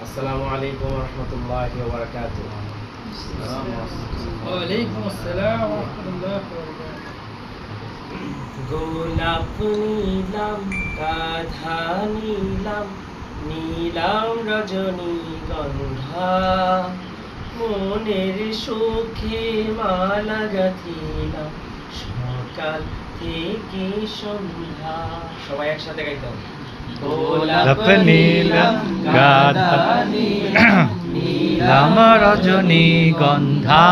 আসসালামু আলাইকুম ওয়া রাহমাতুল্লাহি ওয়া বারাকাতুহু। ওয়ালাইকুম আসসালাম ওয়া রাহমাতুল্লাহি ওয়া বারাকাতুহু। গোলাপ নীলাম, গাধা নীলাম, নীলাম রজনীগন্ধা, মনের সুখে মালা গাঁথিলাম সকাল থেকে সন্ধ্যা। সবাই একসাথে গাইতে হবে। গোলাপ নীলাম, গাধা নীলাম রজনীগন্ধা,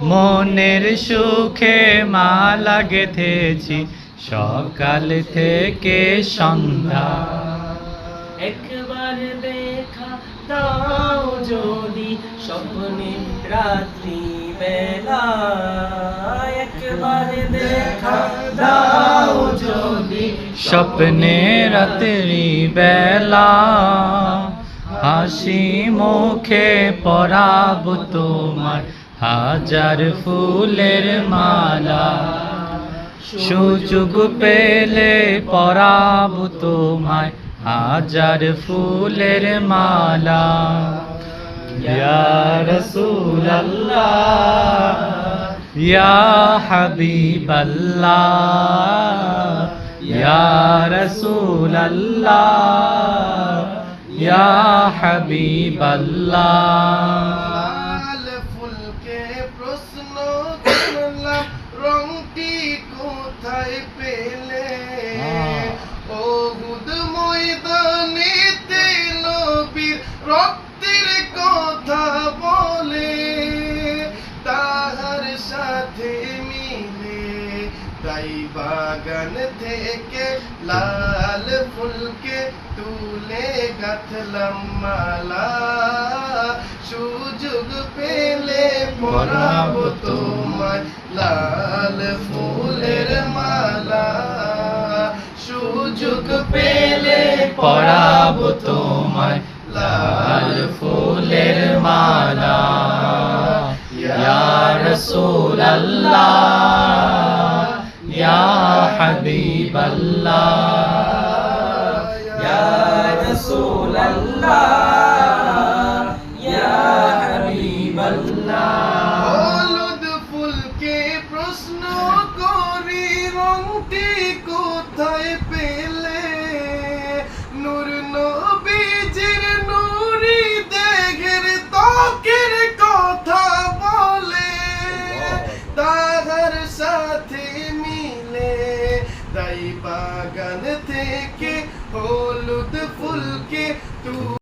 মনের সুখে মালা গেঁথেছি সকাল থেকে সন্ধ্যা। একবার দেখা দাও যদি স্বপ্নে রাত্রি বেলা, একবার দেখা দাও যদি স্বপ্নে রাত্রি বেলা, হাসি মুখে পরাব তোমার হাজার ফুলের মালা। সুযোগ পেলে পরাব তোমায় হাজার ফুলের মালা। ইয়া রাসূলাল্লাহ, ইয়া হাবিবাল্লাহ, ইয়া রাসূলাল্লাহ, ইয়া হাবিবাল্লাহ। লাল ফুলকে প্রশ্ন করলাম, রংটি কোথায় পেলে? ওহুদ ময়দানেতে নবীর রক্তের কথা বলে, তাহার সাথে মিলে তাই বাগান থেকে লাল ফুলকে তুলে গাঁথলাম মালা। সুযোগ পেলে পরাবো তোমায় লাল ফুলের মালা। সুযোগ পেলে পরাব তোমায় লাল ফুলের মালা। ইয়া রাসূলাল্লাহ, ইয়া হাবিবাল্লাহ, ইয়া রাসূলাল্লাহ, ইয়া হাবিবাল্লাহ। হলুদ ফুলকে প্রশ্ন করি, রংটি কোথায় পেলে? নূর নবীজির নূরি দেহের ত্বকের কথা বলে, তাহার সাথে মিলে তাই বাগান থেকে হলুদ ফুলকে